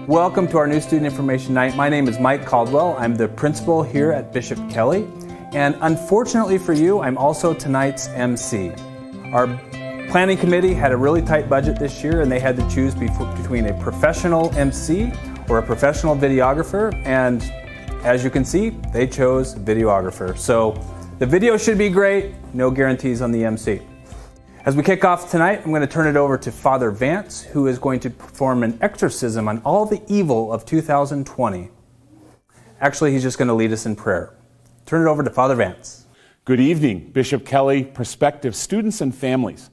Welcome to our new student information night. My name is Mike Caldwell. I'm the principal here at Bishop Kelly. And unfortunately for you, I'm also tonight's MC. Our planning committee had a really tight budget this year and they had to choose between a professional MC or a professional videographer. And as you can see, they chose videographer. So the video should be great, no guarantees on the MC. As we kick off tonight, I'm going to turn it over to Father Vance, who is going to perform an exorcism on all the evil of 2020. Actually, he's just going to lead us in prayer. Turn it over to Father Vance. Good evening, Bishop Kelly, prospective students and families.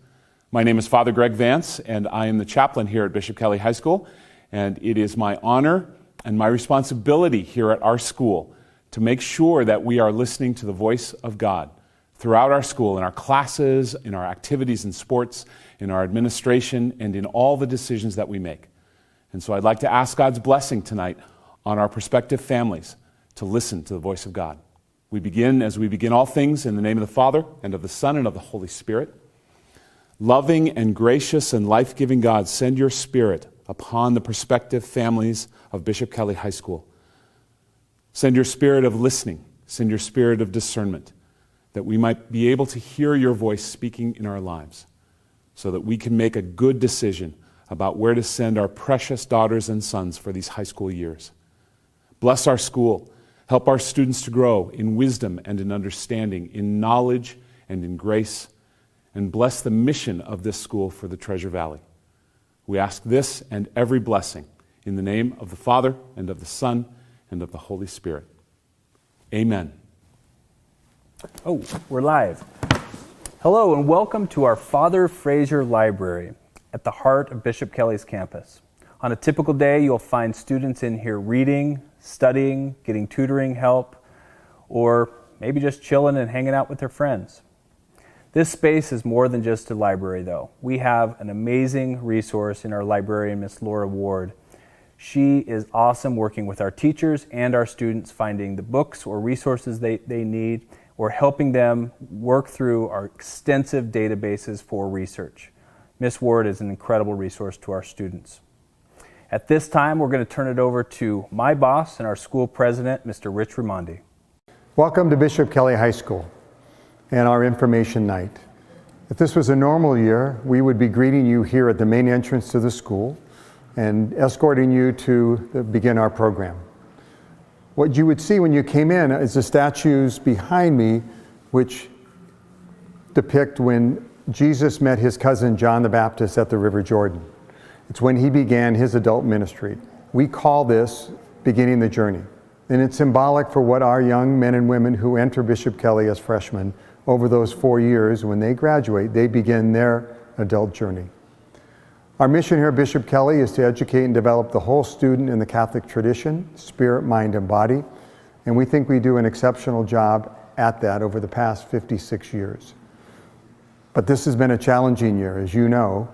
My name is Father Greg Vance, and I am the chaplain here at Bishop Kelly High School. And it is my honor and my responsibility here at our school to make sure that we are listening to the voice of God throughout our school, in our classes, in our activities and sports, in our administration, and in all the decisions that we make. And so I'd like to ask God's blessing tonight on our prospective families to listen to the voice of God. We begin, as we begin all things, in the name of the Father, and of the Son, and of the Holy Spirit. Loving and gracious and life-giving God, send your Spirit upon the prospective families of Bishop Kelly High School. Send your spirit of listening, send your spirit of discernment, that we might be able to hear your voice speaking in our lives, so that we can make a good decision about where to send our precious daughters and sons for these high school years. Bless our school. Help our students to grow in wisdom and in understanding, in knowledge and in grace, and bless the mission of this school for the Treasure Valley. We ask this and every blessing in the name of the Father, and of the Son, and of the Holy Spirit. Amen. Oh, we're live. Hello and welcome to our Father Fraser Library at the heart of Bishop Kelly's campus. On a typical day, you'll find students in here reading, studying, getting tutoring help, or maybe just chilling and hanging out with their friends. This space is more than just a library, though. We have an amazing resource in our librarian, Miss Laura Ward. She is awesome working with our teachers and our students, finding the books or resources they need, or helping them work through our extensive databases for research. Miss Ward is an incredible resource to our students. At this time, we're going to turn it over to my boss and our school president, Mr. Rich Ramondi. Welcome to Bishop Kelly High School and our information night. If this was a normal year, we would be greeting you here at the main entrance to the school and escorting you to begin our program. What you would see when you came in is the statues behind me, which depict when Jesus met his cousin John the Baptist at the River Jordan. It's when he began his adult ministry. We call this beginning the journey. And it's symbolic for what our young men and women who enter Bishop Kelly as freshmen over those 4 years, when they graduate, they begin their adult journey. Our mission here at Bishop Kelly is to educate and develop the whole student in the Catholic tradition, spirit, mind, and body. And we think we do an exceptional job at that over the past 56 years. But this has been a challenging year, as you know.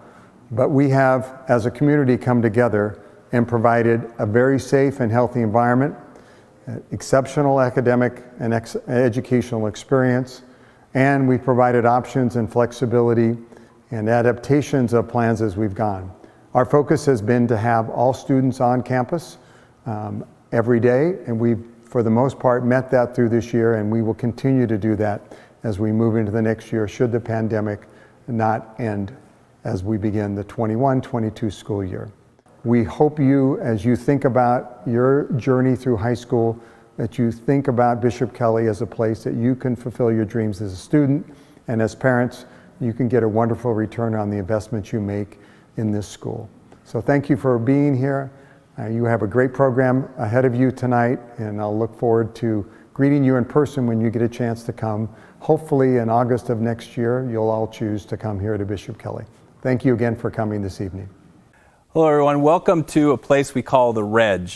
But we have, as a community, come together and provided a very safe and healthy environment, exceptional academic and educational experience, and we provided options and flexibility and adaptations of plans as we've gone. Our focus has been to have all students on campus every day, and we've, for the most part, met that through this year, and we will continue to do that as we move into the next year, should the pandemic not end as we begin the 21-22 school year. We hope you, as you think about your journey through high school, that you think about Bishop Kelly as a place that you can fulfill your dreams as a student, and as parents, you can get a wonderful return on the investment you make in this school. So thank you for being here. You have a great program ahead of you tonight, and I'll look forward to greeting you in person when you get a chance to come. Hopefully in August of next year, you'll all choose to come here to Bishop Kelly. Thank you again for coming this evening. Hello everyone, welcome to a place we call the Reg.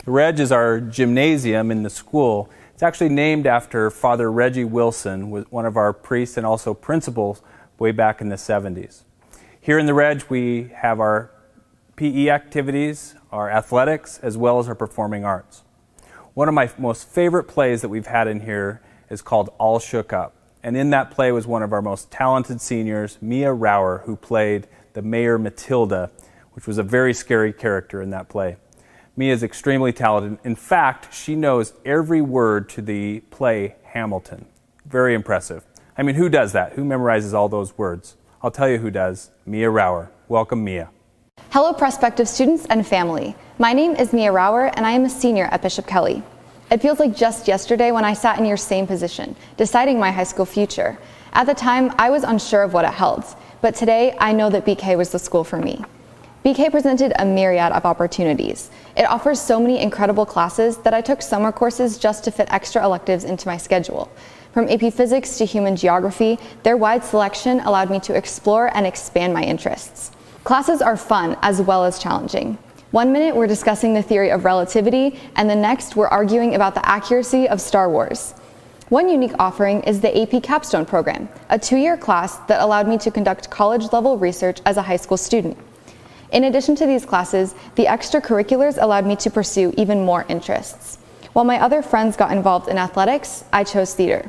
The Reg is our gymnasium in the school. It's actually named after Father Reggie Wilson, one of our priests and also principals way back in the 70s. Here in the Reg, we have our PE activities, our athletics, as well as our performing arts. One of my most favorite plays that we've had in here is called All Shook Up. And in that play was one of our most talented seniors, Mia Rauer, who played the Mayor Matilda, which was a very scary character in that play. Mia is extremely talented. In fact, she knows every word to the play Hamilton. Very impressive. I mean, who does that? Who memorizes all those words? I'll tell you who does. Mia Rauer. Welcome, Mia. Hello, prospective students and family. My name is Mia Rauer, and I am a senior at Bishop Kelly. It feels like just yesterday when I sat in your same position, deciding my high school future. At the time, I was unsure of what it held, but today I know that BK was the school for me. BK presented a myriad of opportunities. It offers so many incredible classes that I took summer courses just to fit extra electives into my schedule. From AP Physics to Human Geography, their wide selection allowed me to explore and expand my interests. Classes are fun as well as challenging. One minute we're discussing the theory of relativity, and the next we're arguing about the accuracy of Star Wars. One unique offering is the AP Capstone Program, a 2-year class that allowed me to conduct college-level research as a high school student. In addition to these classes, the extracurriculars allowed me to pursue even more interests. While my other friends got involved in athletics, I chose theater.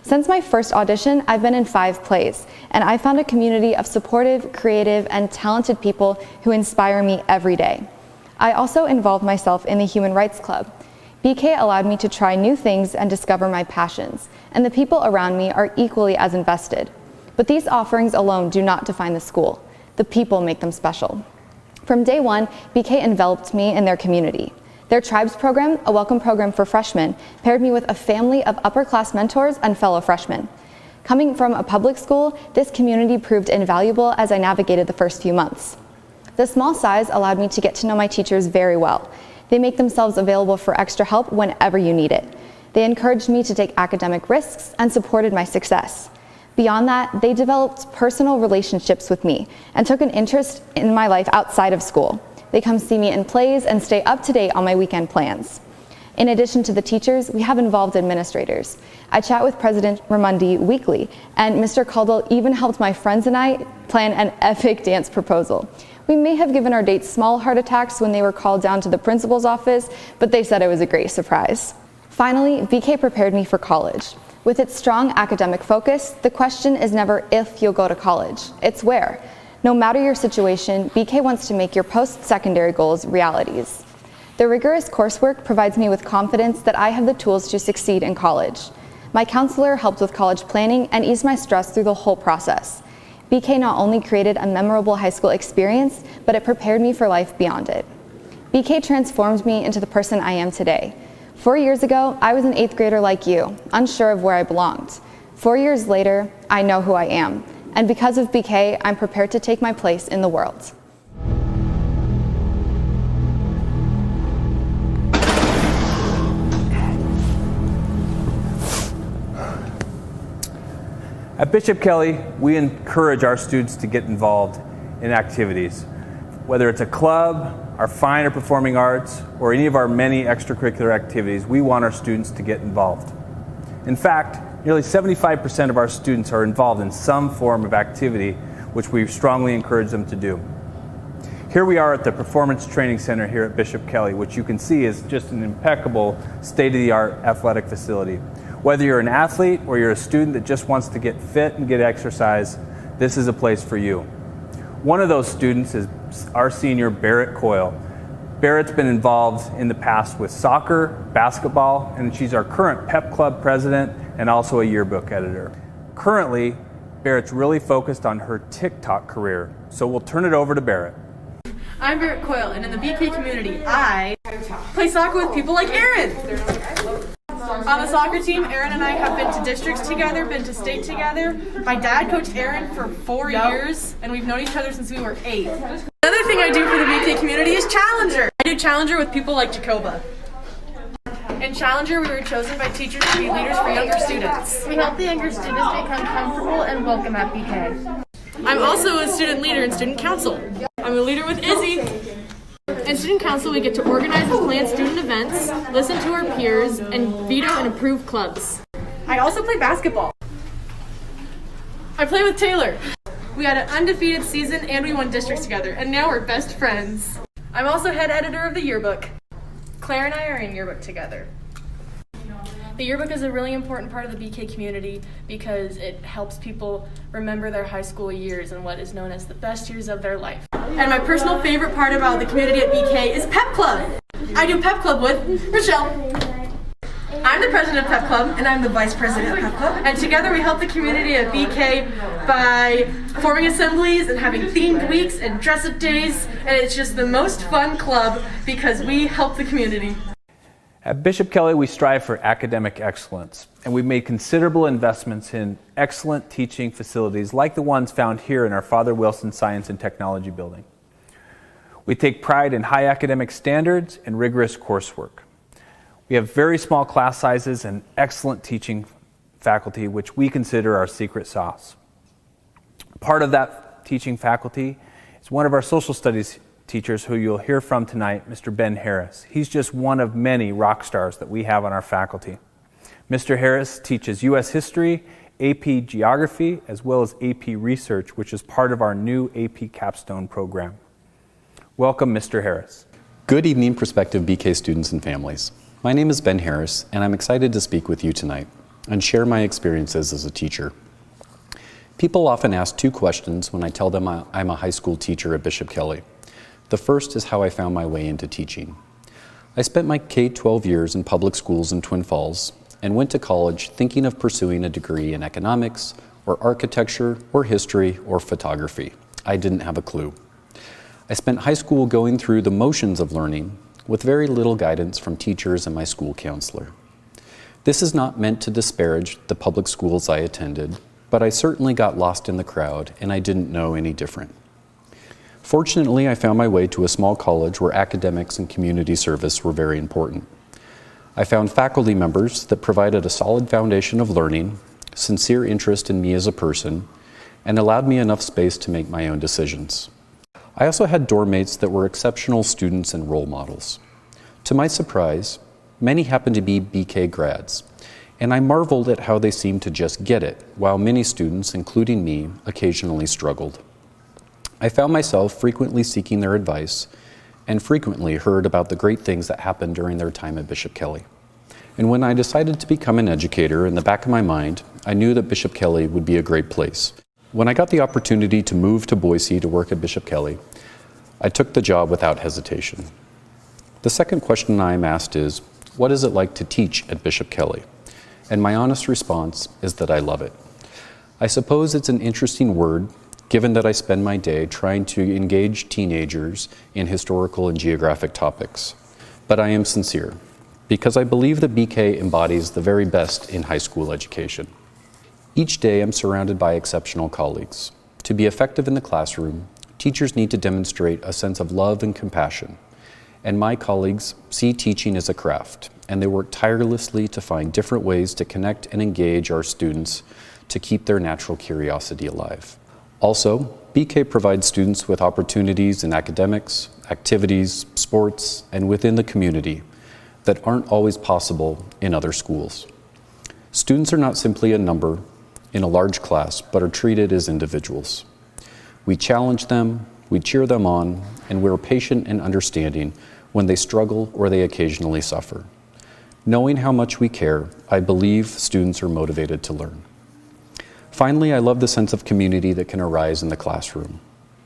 Since my first audition, I've been in 5 plays, and I found a community of supportive, creative, and talented people who inspire me every day. I also involved myself in the Human Rights Club. BK allowed me to try new things and discover my passions, and the people around me are equally as invested. But these offerings alone do not define the school. The people make them special. From day one, BK enveloped me in their community. Their Tribes program, a welcome program for freshmen, paired me with a family of upper-class mentors and fellow freshmen. Coming from a public school, this community proved invaluable as I navigated the first few months. The small size allowed me to get to know my teachers very well. They make themselves available for extra help whenever you need it. They encouraged me to take academic risks and supported my success. Beyond that, they developed personal relationships with me and took an interest in my life outside of school. They come see me in plays and stay up to date on my weekend plans. In addition to the teachers, we have involved administrators. I chat with President Ramondi weekly, and Mr. Caldwell even helped my friends and I plan an epic dance proposal. We may have given our dates small heart attacks when they were called down to the principal's office, but they said it was a great surprise. Finally, BK prepared me for college. With its strong academic focus, the question is never if you'll go to college, it's where. No matter your situation, BK wants to make your post-secondary goals realities. The rigorous coursework provides me with confidence that I have the tools to succeed in college. My counselor helped with college planning and eased my stress through the whole process. BK not only created a memorable high school experience, but it prepared me for life beyond it. BK transformed me into the person I am today. 4 years ago, I was an 8th grader like you, unsure of where I belonged. 4 years later, I know who I am. And because of BK, I'm prepared to take my place in the world. At Bishop Kelly, we encourage our students to get involved in activities. Whether it's a club, our fine or performing arts, or any of our many extracurricular activities, we want our students to get involved. In fact, nearly 75% of our students are involved in some form of activity, which we strongly encourage them to do. Here we are at the Performance Training Center here at Bishop Kelly, which you can see is just an impeccable state-of-the-art athletic facility. Whether you're an athlete or you're a student that just wants to get fit and get exercise, this is a place for you. One of those students is our senior, Barrett Coyle. Barrett's been involved in the past with soccer, basketball, and she's our current Pep Club president and also a yearbook editor. Currently, Barrett's really focused on her TikTok career, so we'll turn it over to Barrett. I'm Barrett Coyle, and in the BK community, I play soccer with people like Aaron. On the soccer team, Aaron and I have been to districts together, been to state together. My dad coached Aaron for 4 years, and we've known each other since we were 8. Another thing I do for the BK community is Challenger. I do Challenger with people like Jacoba. In Challenger, we were chosen by teachers to be leaders for younger students. We help the younger students become comfortable and welcome at BK. I'm also a student leader in student council. I'm a leader with Izzy. In student council, we get to organize and plan student events, listen to our peers, and veto and approve clubs. I also play basketball. I play with Taylor. We had an undefeated season and we won districts together, and now we're best friends. I'm also head editor of the yearbook. Claire and I are in yearbook together. The yearbook is a really important part of the BK community because it helps people remember their high school years and what is known as the best years of their life. And my personal favorite part about the community at BK is Pep Club. I do Pep Club with Rochelle. I'm the president of Pep Club, and I'm the vice president of Pep Club. And together we help the community at BK by forming assemblies and having themed weeks and dress-up days. And it's just the most fun club because we help the community. At Bishop Kelly, we strive for academic excellence, and we've made considerable investments in excellent teaching facilities like the ones found here in our Father Wilson Science and Technology building. We take pride in high academic standards and rigorous coursework. We have very small class sizes and excellent teaching faculty, which we consider our secret sauce. Part of that teaching faculty is one of our social studies teachers who you'll hear from tonight, Mr. Ben Harris. He's just one of many rock stars that we have on our faculty. Mr. Harris teaches U.S. History, AP Geography, as well as AP Research, which is part of our new AP Capstone Program. Welcome, Mr. Harris. Good evening, prospective BK students and families. My name is Ben Harris, and I'm excited to speak with you tonight and share my experiences as a teacher. People often ask two questions when I tell them I'm a high school teacher at Bishop Kelly. The first is how I found my way into teaching. I spent my K-12 years in public schools in Twin Falls and went to college thinking of pursuing a degree in economics or architecture or history or photography. I didn't have a clue. I spent high school going through the motions of learning with very little guidance from teachers and my school counselor. This is not meant to disparage the public schools I attended, but I certainly got lost in the crowd and I didn't know any different. Fortunately, I found my way to a small college where academics and community service were very important. I found faculty members that provided a solid foundation of learning, sincere interest in me as a person, and allowed me enough space to make my own decisions. I also had dorm mates that were exceptional students and role models. To my surprise, many happened to be BK grads, and I marveled at how they seemed to just get it, while many students, including me, occasionally struggled. I found myself frequently seeking their advice and frequently heard about the great things that happened during their time at Bishop Kelly. And when I decided to become an educator, in the back of my mind, I knew that Bishop Kelly would be a great place. When I got the opportunity to move to Boise to work at Bishop Kelly, I took the job without hesitation. The second question I am asked is, what is it like to teach at Bishop Kelly? And my honest response is that I love it. I suppose it's an interesting word, given that I spend my day trying to engage teenagers in historical and geographic topics. But I am sincere, because I believe that BK embodies the very best in high school education. Each day I'm surrounded by exceptional colleagues. To be effective in the classroom, teachers need to demonstrate a sense of love and compassion. And my colleagues see teaching as a craft, and they work tirelessly to find different ways to connect and engage our students to keep their natural curiosity alive. Also, BK provides students with opportunities in academics, activities, sports, and within the community that aren't always possible in other schools. Students are not simply a number in a large class, but are treated as individuals. We challenge them, we cheer them on, and we're patient and understanding when they struggle or they occasionally suffer. Knowing how much we care, I believe students are motivated to learn. Finally, I love the sense of community that can arise in the classroom.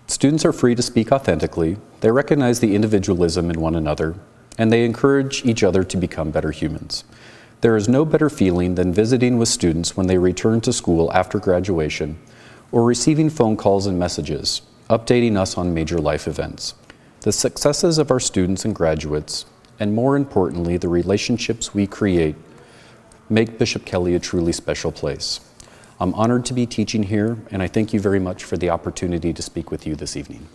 Students are free to speak authentically, they recognize the individualism in one another, and they encourage each other to become better humans. There is no better feeling than visiting with students when they return to school after graduation or receiving phone calls and messages, updating us on major life events. The successes of our students and graduates, and more importantly, the relationships we create, make Bishop Kelly a truly special place. I'm honored to be teaching here, and I thank you very much for the opportunity to speak with you this evening.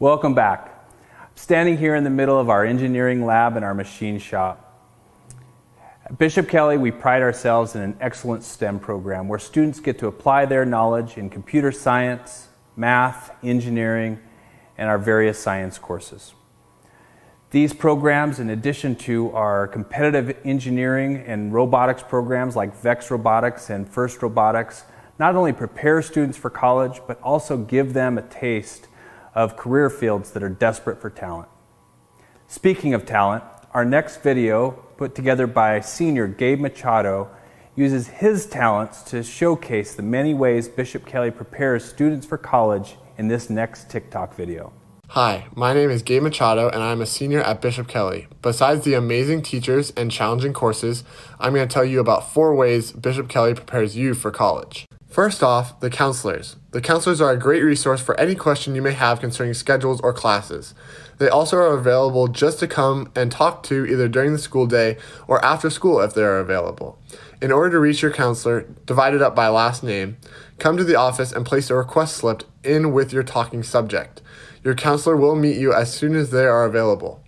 Welcome back. Standing here in the middle of our engineering lab and our machine shop. At Bishop Kelly, we pride ourselves in an excellent STEM program where students get to apply their knowledge in computer science, math, engineering, and our various science courses. These programs, in addition to our competitive engineering and robotics programs like VEX Robotics and FIRST Robotics, not only prepare students for college, but also give them a taste of career fields that are desperate for talent. Speaking of talent, our next video, put together by senior Gabe Machado, uses his talents to showcase the many ways Bishop Kelly prepares students for college in this next TikTok video. Hi, my name is Gabe Machado and I'm a senior at Bishop Kelly. Besides the amazing teachers and challenging courses, I'm going to tell you about 4 ways Bishop Kelly prepares you for college. First off, the counselors. The counselors are a great resource for any question you may have concerning schedules or classes. They also are available just to come and talk to either during the school day or after school if they are available. In order to reach your counselor, divided up by last name, come to the office and place a request slip in with your talking subject. Your counselor will meet you as soon as they are available.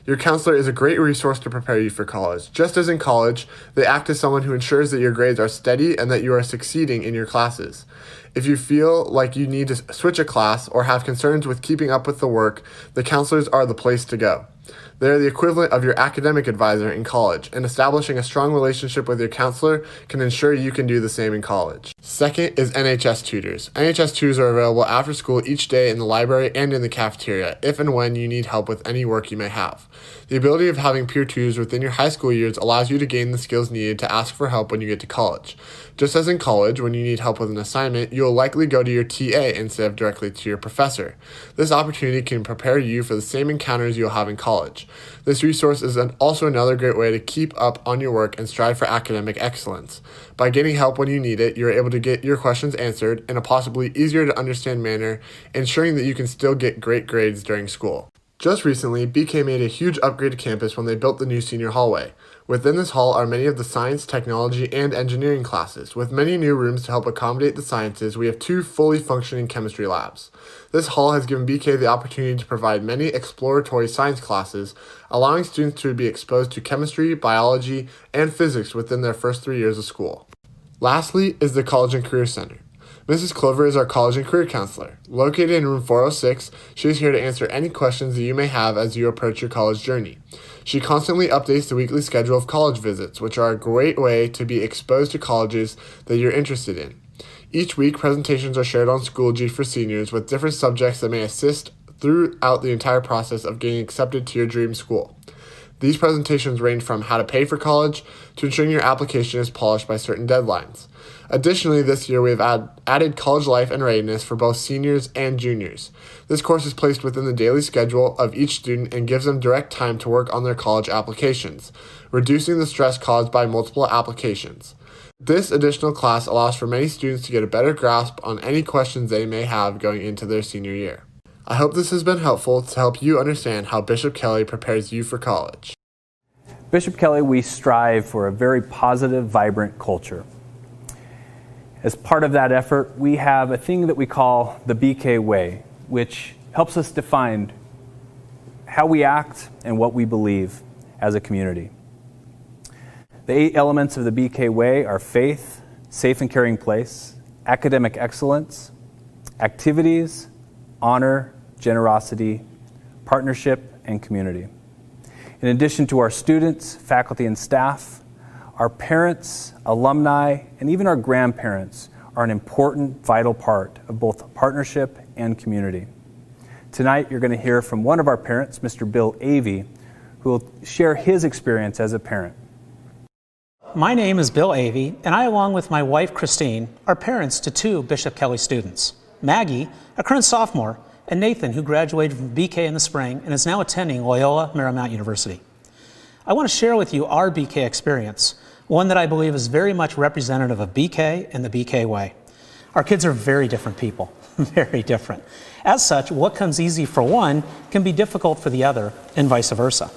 Your counselor is a great resource to prepare you for college. Just as in college, they act as someone who ensures that your grades are steady and that you are succeeding in your classes. If you feel like you need to switch a class or have concerns with keeping up with the work, the counselors are the place to go. They are the equivalent of your academic advisor in college, and establishing a strong relationship with your counselor can ensure you can do the same in college. Second is Nhs Tutors. Nhs Tutors are available after school each day in the library and in the cafeteria, if and when you need help with any work you may have. The ability of having peer tutors within your high school years allows you to gain the skills needed to ask for help when you get to college. Just as in college, when you need help with an assignment, you will likely go to your TA instead of directly to your professor. This opportunity can prepare you for the same encounters you'll have in college. This resource is also another great way to keep up on your work and strive for academic excellence. By getting help when you need it, you're able to get your questions answered in a possibly easier to understand manner, ensuring that you can still get great grades during school. Just recently, BK made a huge upgrade to campus when they built the new senior hallway. Within this hall are many of the science, technology, and engineering classes. With many new rooms to help accommodate the sciences, we have 2 fully functioning chemistry labs. This hall has given BK the opportunity to provide many exploratory science classes, allowing students to be exposed to chemistry, biology, and physics within their first 3 years of school. Lastly is the College and Career Center. Mrs. Clover is our college and career counselor. Located in room 406, she is here to answer any questions that you may have as you approach your college journey. She constantly updates the weekly schedule of college visits, which are a great way to be exposed to colleges that you're interested in. Each week, presentations are shared on Schoology for seniors with different subjects that may assist throughout the entire process of getting accepted to your dream school. These presentations range from how to pay for college to ensuring your application is polished by certain deadlines. Additionally, this year we have added college life and readiness for both seniors and juniors. This course is placed within the daily schedule of each student and gives them direct time to work on their college applications, reducing the stress caused by multiple applications. This additional class allows for many students to get a better grasp on any questions they may have going into their senior year. I hope this has been helpful to help you understand how Bishop Kelly prepares you for college. Bishop Kelly, we strive for a very positive, vibrant culture. As part of that effort, we have a thing that we call the BK Way, which helps us define how we act and what we believe as a community. The 8 elements of the BK Way are faith, safe and caring place, academic excellence, activities, honor, generosity, partnership, and community. In addition to our students, faculty, and staff, our parents, alumni, and even our grandparents are an important, vital part of both partnership and community. Tonight, you're going to hear from one of our parents, Mr. Bill Avey, who will share his experience as a parent. My name is Bill Avey, and I, along with my wife, Christine, are parents to 2 Bishop Kelly students, Maggie, a current sophomore, and Nathan, who graduated from BK in the spring and is now attending Loyola Marymount University. I want to share with you our BK experience, one that I believe is very much representative of BK and the BK way. Our kids are very different people, very different. As such, what comes easy for one can be difficult for the other, and vice versa.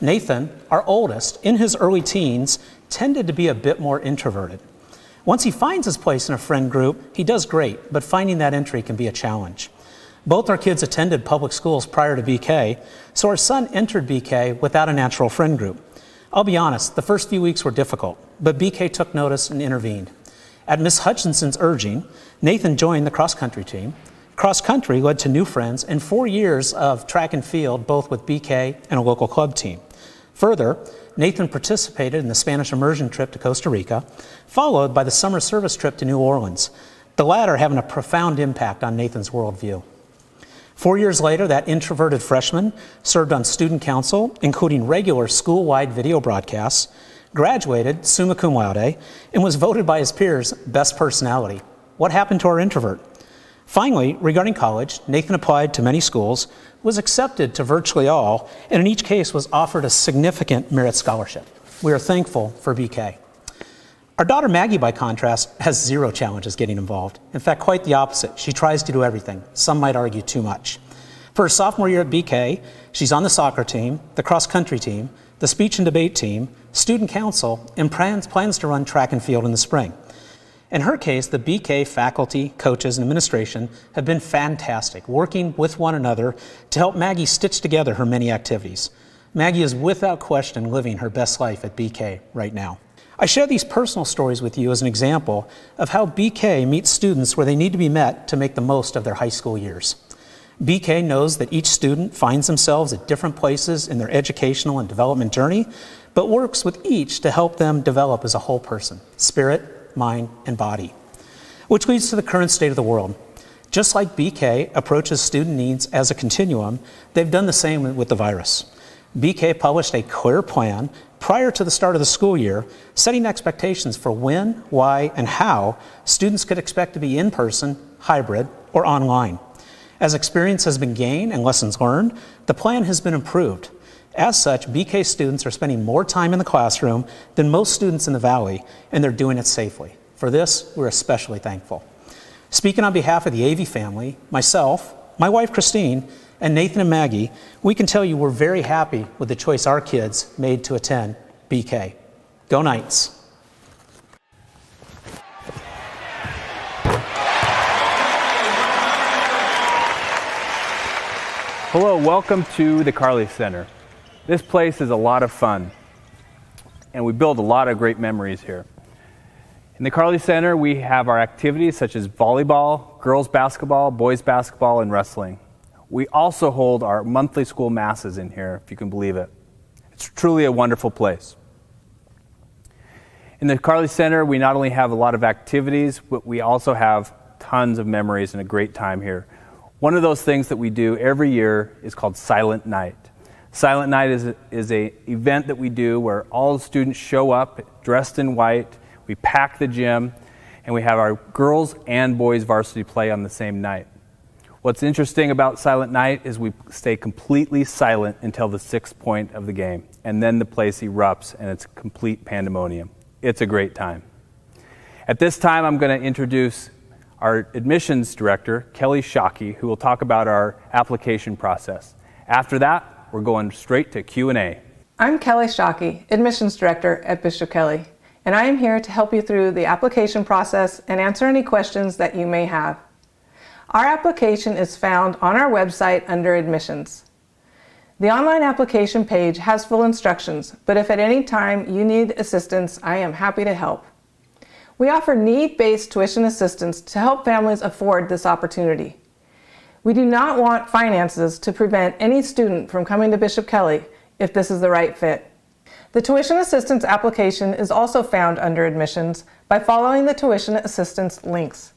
Nathan, our oldest, in his early teens, tended to be a bit more introverted. Once he finds his place in a friend group, he does great, but finding that entry can be a challenge. Both our kids attended public schools prior to BK, so our son entered BK without a natural friend group. I'll be honest, the first few weeks were difficult, but BK took notice and intervened. At Miss Hutchinson's urging, Nathan joined the cross-country team. Cross-country led to new friends and 4 years of track and field, both with BK and a local club team. Further, Nathan participated in the Spanish immersion trip to Costa Rica, followed by the summer service trip to New Orleans, the latter having a profound impact on Nathan's worldview. 4 years later, that introverted freshman served on student council, including regular school-wide video broadcasts, graduated summa cum laude, and was voted by his peers best personality. What happened to our introvert? Finally, regarding college, Nathan applied to many schools, was accepted to virtually all, and in each case was offered a significant merit scholarship. We are thankful for BK. Our daughter Maggie, by contrast, has zero challenges getting involved. In fact, quite the opposite. She tries to do everything. Some might argue too much. For her sophomore year at BK, she's on the soccer team, the cross-country team, the speech and debate team, student council, and plans to run track and field in the spring. In her case, the BK faculty, coaches, and administration have been fantastic, working with one another to help Maggie stitch together her many activities. Maggie is without question living her best life at BK right now. I share these personal stories with you as an example of how BK meets students where they need to be met to make the most of their high school years. BK knows that each student finds themselves at different places in their educational and development journey, but works with each to help them develop as a whole person, spirit, mind, and body. Which leads to the current state of the world. Just like BK approaches student needs as a continuum, they've done the same with the virus. BK published a clear plan prior to the start of the school year, setting expectations for when, why, and how students could expect to be in person, hybrid, or online. As experience has been gained and lessons learned, the plan has been improved. As such, BK students are spending more time in the classroom than most students in the Valley, and they're doing it safely. For this, we're especially thankful. Speaking on behalf of the AV family, myself, my wife Christine, and Nathan and Maggie, we can tell you we're very happy with the choice our kids made to attend BK. Go Knights! Hello, welcome to the Carly Center. This place is a lot of fun, and we build a lot of great memories here. In the Carly Center, we have our activities such as volleyball, girls basketball, boys basketball, and wrestling. We also hold our monthly school masses in here, if you can believe it. It's truly a wonderful place. In the Carly Center, we not only have a lot of activities, but we also have tons of memories and a great time here. One of those things that we do every year is called Silent Night. Silent Night is an event that we do where all the students show up dressed in white, we pack the gym, and we have our girls and boys varsity play on the same night. What's interesting about Silent Night is we stay completely silent until the 6th point of the game, and then the place erupts and it's complete pandemonium. It's a great time. At this time, I'm going to introduce our admissions director, Kelly Shockey, who will talk about our application process. After that, we're going straight to Q&A. I'm Kelly Shockey, admissions director at Bishop Kelly, and I am here to help you through the application process and answer any questions that you may have. Our application is found on our website under admissions. The online application page has full instructions, but if at any time you need assistance, I am happy to help. We offer need-based tuition assistance to help families afford this opportunity. We do not want finances to prevent any student from coming to Bishop Kelly if this is the right fit. The tuition assistance application is also found under admissions by following the tuition assistance links.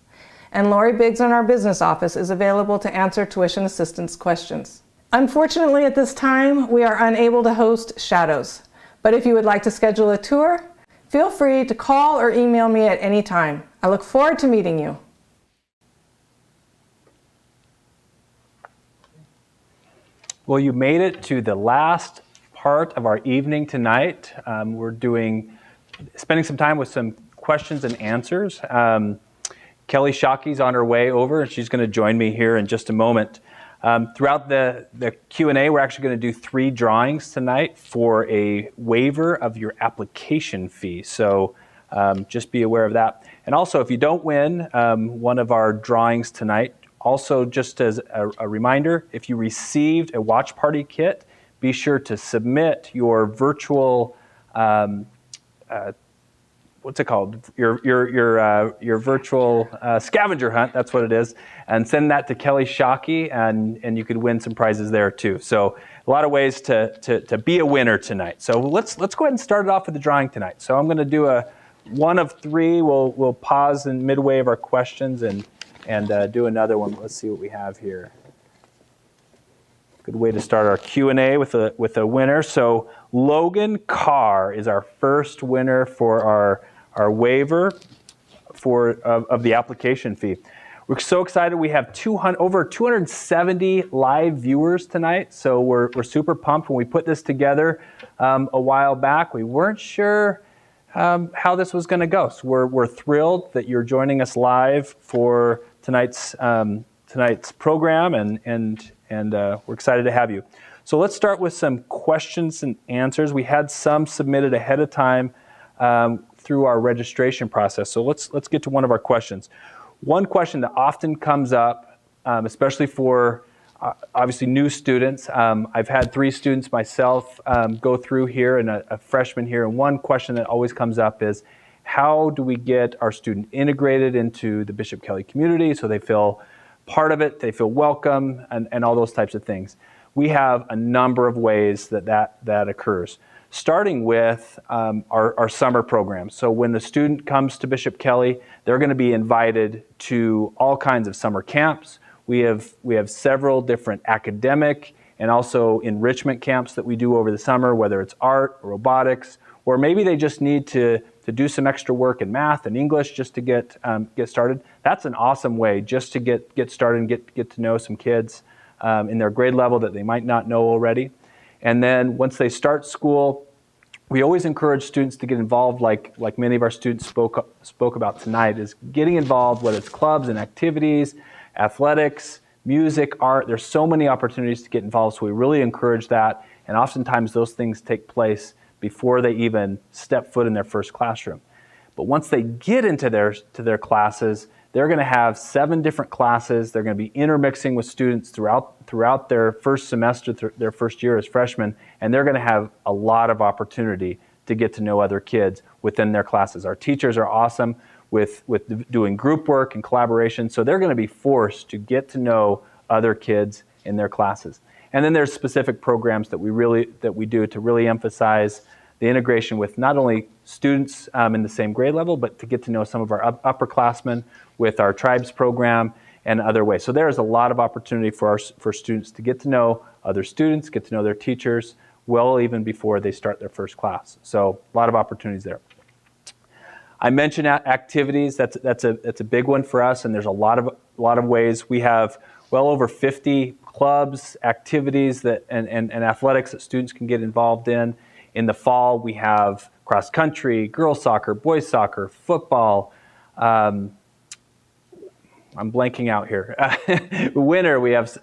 And Lori Biggs in our business office is available to answer tuition assistance questions. Unfortunately, at this time, we are unable to host shadows, but if you would like to schedule a tour, feel free to call or email me at any time. I look forward to meeting you. Well, you made it to the last part of our evening tonight. We're spending some time with some questions and answers. Kelly Shockey's on her way over, and she's going to join me here in just a moment. Throughout the Q&A, we're actually going to do 3 drawings tonight for a waiver of your application fee. So just be aware of that. And also, if you don't win one of our drawings tonight, also just as a reminder, if you received a watch party kit, be sure to submit your virtual what's it called? Your virtual scavenger hunt, that's what it is, and send that to Kelly Shockey, and you could win some prizes there too. So a lot of ways to be a winner tonight. So let's go ahead and start it off with the drawing tonight. So I'm going to do one of 3. We'll pause in midway of our questions and do another one. Let's see what we have here. Good way to start our Q&A with a winner. So Logan Carr is our first winner for our waiver of the application fee. We're so excited. We have over 270 live viewers tonight, so we're super pumped. When we put this together a while back, we weren't sure how this was going to go. So we're thrilled that you're joining us live for tonight's program, and we're excited to have you. So let's start with some questions and answers. We had some submitted ahead of time through our registration process. So let's get to one of our questions. One question that often comes up, especially for obviously new students. I've had 3 students myself go through here and a freshman here. And one question that always comes up is, how do we get our student integrated into the Bishop Kelly community so they feel part of it, they feel welcome, and all those types of things? We have a number of ways that occurs, starting with our summer program. So when the student comes to Bishop Kelly, they're going to be invited to all kinds of summer camps. We have several different academic and also enrichment camps that we do over the summer, whether it's art, or robotics, or maybe they just need to do some extra work in math and English just to get started. That's an awesome way just to get started and get to know some kids in their grade level that they might not know already. And then once they start school, we always encourage students to get involved, like many of our students spoke about tonight, is getting involved, whether it's clubs and activities, athletics, music, art. There's so many opportunities to get involved, so we really encourage that. And oftentimes those things take place before they even step foot in their first classroom. But once they get into their classes, they're going to have 7 different classes. They're going to be intermixing with students throughout their first semester, their first year as freshmen, and they're going to have a lot of opportunity to get to know other kids within their classes. Our teachers are awesome with doing group work and collaboration, so they're going to be forced to get to know other kids in their classes. And then there's specific programs that we do to really emphasize the integration with not only students in the same grade level, but to get to know some of our upperclassmen with our tribes program and other ways. So there's a lot of opportunity for students to get to know other students, get to know their teachers, well even before they start their first class. So a lot of opportunities there. I mentioned activities. That's a big one for us, and there's a lot of ways. We have well over 50 clubs, activities and athletics that students can get involved in. In the fall, we have cross country, girls soccer, boys soccer, football. I'm blanking out here. Winter, we have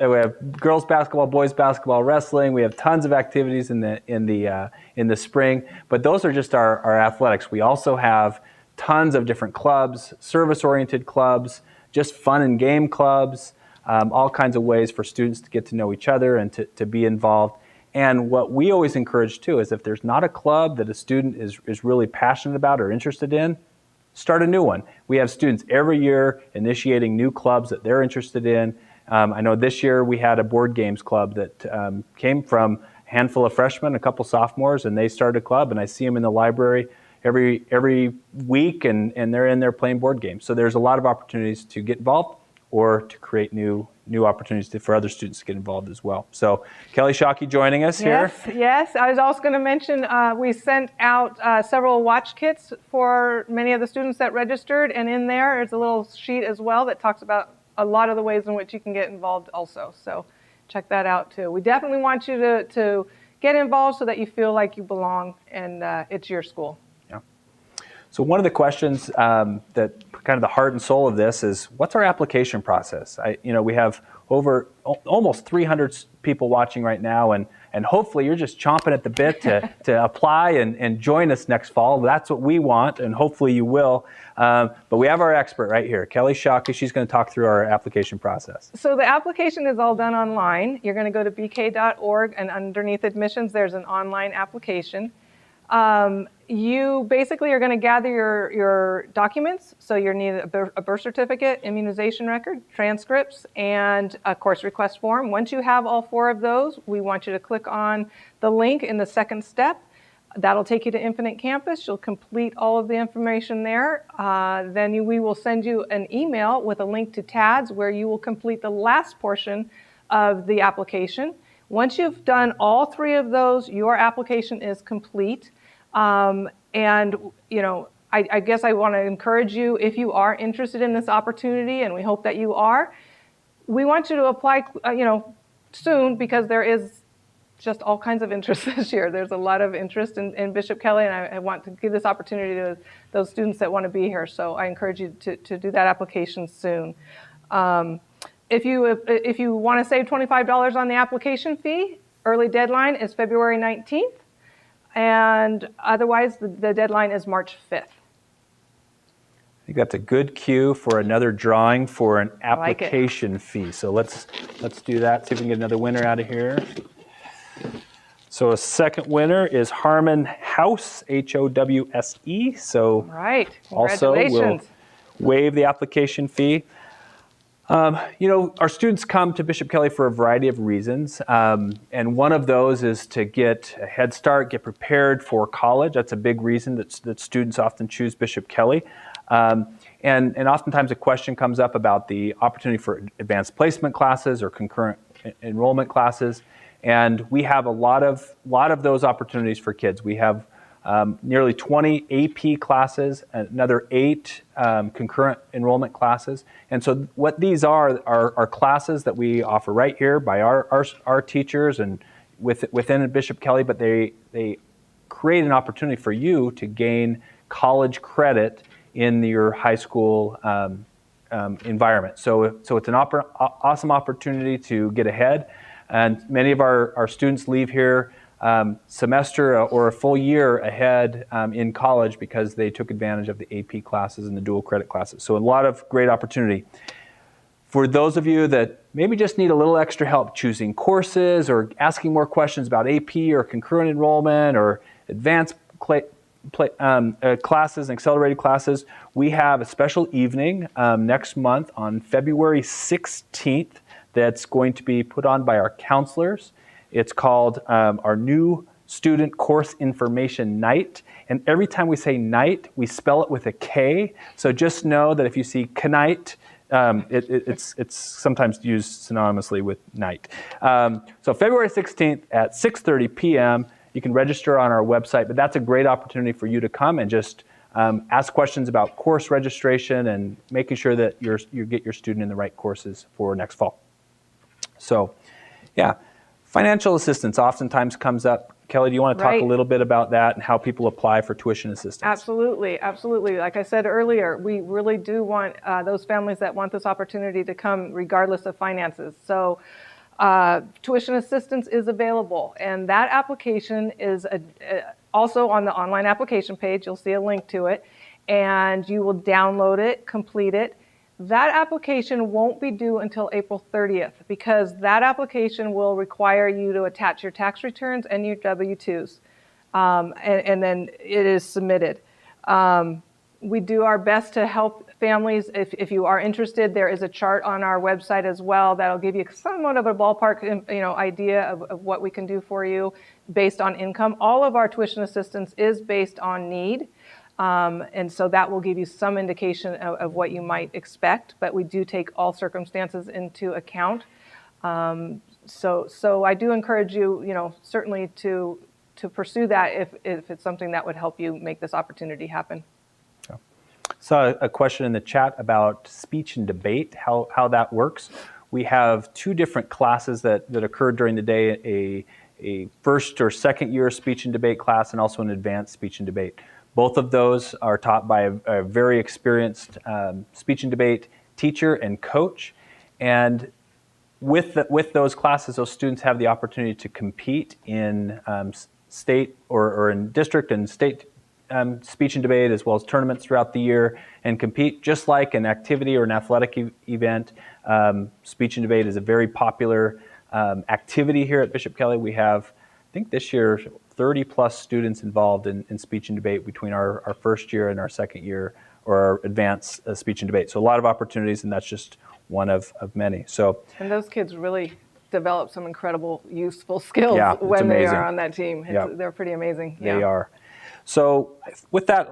girls basketball, boys basketball, wrestling. We have tons of activities in the spring. But those are just our athletics. We also have tons of different clubs, service-oriented clubs, just fun and game clubs, all kinds of ways for students to get to know each other and to be involved. And what we always encourage, too, is if there's not a club that a student is really passionate about or interested in, start a new one. We have students every year initiating new clubs that they're interested in. I know this year we had a board games club that came from a handful of freshmen, a couple sophomores, and they started a club, and I see them in the library every week, and they're in there playing board games. So there's a lot of opportunities to get involved or to create new opportunities for other students to get involved as well. So Kelly Shockey joining us here. Yes. I was also going to mention we sent out several watch kits for many of the students that registered, and in there is a little sheet as well that talks about a lot of the ways in which you can get involved also. So check that out too. We definitely want you to get involved so that you feel like you belong and it's your school. So one of the questions that kind of the heart and soul of this is, what's our application process? We have over almost 300 people watching right now, and hopefully you're just chomping at the bit to apply and join us next fall. That's what we want, and hopefully you will. But we have our expert right here, Kelly Shockey. She's going to talk through our application process. So the application is all done online. You're going to go to bk.org, and underneath admissions, there's an online application. You basically are going to gather your documents. So you need a birth certificate, immunization record, transcripts, and a course request form. Once you have all 4 of those, we want you to click on the link in the second step. That'll take you to Infinite Campus. You'll complete all of the information there. Then we will send you an email with a link to TADS where you will complete the last portion of the application. Once you've done all 3 of those, your application is complete. And I guess I want to encourage you, if you are interested in this opportunity, and we hope that you are, we want you to apply, soon, because there is just all kinds of interest this year. There's a lot of interest in Bishop Kelly, and I want to give this opportunity to those students that want to be here. So I encourage you to do that application soon. If you want to save $25 on the application fee, early deadline is February 19th, and otherwise the deadline is March 5th. I think that's a good cue for another drawing for an application fee. So let's do that, see if we can get another winner out of here. So a second winner is Harmon House, Howse. So right. Also we'll waive the application fee. Our students come to Bishop Kelly for a variety of reasons, and one of those is to get a head start, get prepared for college. That's a big reason that students often choose Bishop Kelly. And oftentimes a question comes up about the opportunity for advanced placement classes or concurrent enrollment classes, and we have a lot of those opportunities for kids. We have nearly 20 AP classes, another 8 concurrent enrollment classes. And so what these are classes that we offer right here by our teachers and within Bishop Kelly, but they create an opportunity for you to gain college credit in your high school environment. So it's an awesome opportunity to get ahead. And many of our students leave here semester or a full year ahead in college because they took advantage of the AP classes and the dual credit classes. So a lot of great opportunity. For those of you that maybe just need a little extra help choosing courses or asking more questions about AP or concurrent enrollment or advanced classes and accelerated classes, we have a special evening next month on February 16th that's going to be put on by our counselors. It's called our New Student Course Information Night. And every time we say night, we spell it with a K. So just know that if you see knight, it's sometimes used synonymously with night. So February 16th at 6:30 p.m., you can register on our website, but that's a great opportunity for you to come and just ask questions about course registration and making sure that you get your student in the right courses for next fall. So, yeah. Financial assistance oftentimes comes up. Kelly, do you want to talk a little bit about that and how people apply for tuition assistance? Absolutely, absolutely. Like I said earlier, we really do want those families that want this opportunity to come regardless of finances. So tuition assistance is available, and that application is also on the online application page. You'll see a link to it, and you will download it, complete it. That application won't be due until April 30th because that application will require you to attach your tax returns and your W-2s, and then it is submitted. We do our best to help families. If you are interested, there is a chart on our website as well that'll give you somewhat of a ballpark idea of what we can do for you based on income. All of our tuition assistance is based on need. And so that will give you some indication of what you might expect, but we do take all circumstances into account. So I do encourage you, certainly to pursue that if it's something that would help you make this opportunity happen. Saw a question in the chat about speech and debate, how that works. We have 2 different classes that occur during the day, a first or second year speech and debate class and also an advanced speech and debate. Both of those are taught by a very experienced speech and debate teacher and coach. And with those classes, those students have the opportunity to compete in state or in district and state speech and debate, as well as tournaments throughout the year, and compete just like an activity or an athletic event. Speech and debate is a very popular activity here at Bishop Kelly. We have, I think this year, 30 plus students involved in speech and debate between our first year and our second year, or our advanced speech and debate. So a lot of opportunities, and that's just one of many. And those kids really develop some incredible, useful skills when amazing. They are on that team. They're pretty amazing. They are. So with that,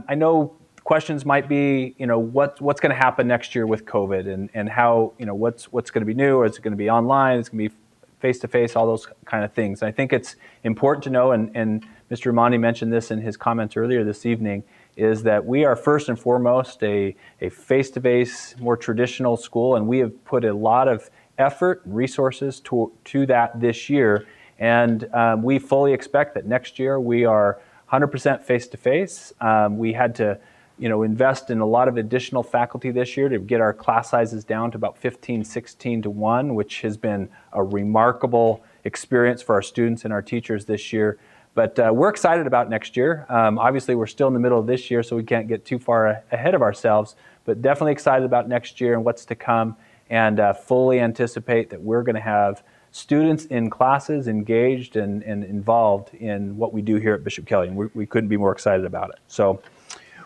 I know questions might be, what's going to happen next year with COVID and how, what's going to be new, or is it going to be online, it's going to be face-to-face, all those kind of things. I think it's important to know, and Mr. Ramondi mentioned this in his comments earlier this evening, is that we are first and foremost a face-to-face, more traditional school, and we have put a lot of effort and resources to that this year. And we fully expect that next year we are 100% face-to-face. We had to invest in a lot of additional faculty this year to get our class sizes down to about 15, 16 to 1, which has been a remarkable experience for our students and our teachers this year. But we're excited about next year. Obviously, we're still in the middle of this year, so we can't get too far ahead of ourselves, but definitely excited about next year and what's to come, and fully anticipate that we're going to have students in classes engaged and involved in what we do here at Bishop Kelly, and we couldn't be more excited about it. So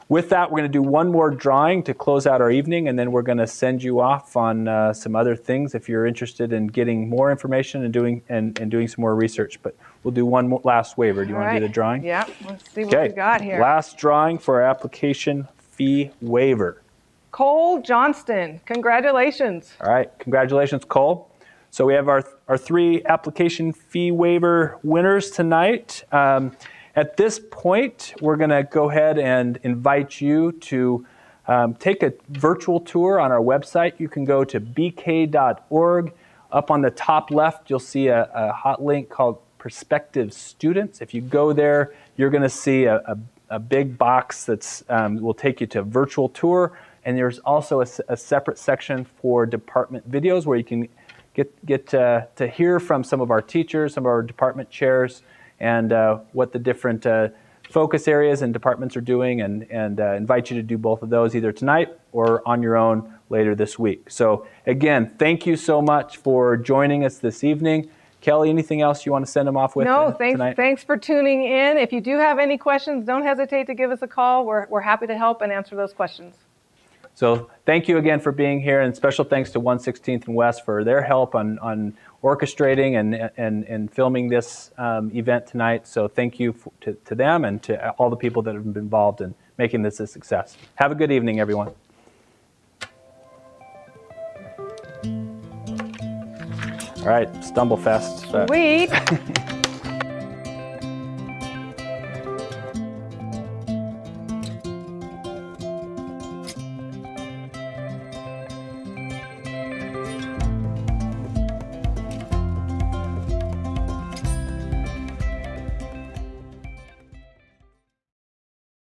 with that, we're going to do one more drawing to close out our evening, and then we're going to send you off on some other things if you're interested in getting more information and doing some more research. But we'll do one last waiver. Do you want to do the drawing? Yeah, let's see what we've got here. Last drawing for our application fee waiver. Cole Johnston, congratulations. All right, congratulations, Cole. So we have our 3 application fee waiver winners tonight. At this point, we're going to go ahead and invite you to take a virtual tour on our website. You can go to bk.org. Up on the top left, you'll see a hot link called Prospective Students. If you go there, you're going to see a big box that's will take you to a virtual tour. And there's also a separate section for department videos where you can get to hear from some of our teachers, some of our department chairs, and what the different focus areas and departments are doing, and invite you to do both of those either tonight or on your own later this week. So again, thank you so much for joining us this evening. Kelly, anything else you want to send them off with tonight? Thanks for tuning in. If you do have any questions, don't hesitate to give us a call. We're happy to help and answer those questions. So thank you again for being here, and special thanks to 116th and West for their help on orchestrating and filming this event tonight. So thank you to them and to all the people that have been involved in making this a success. Have a good evening, everyone. All right, Stumble Fest. Sweet.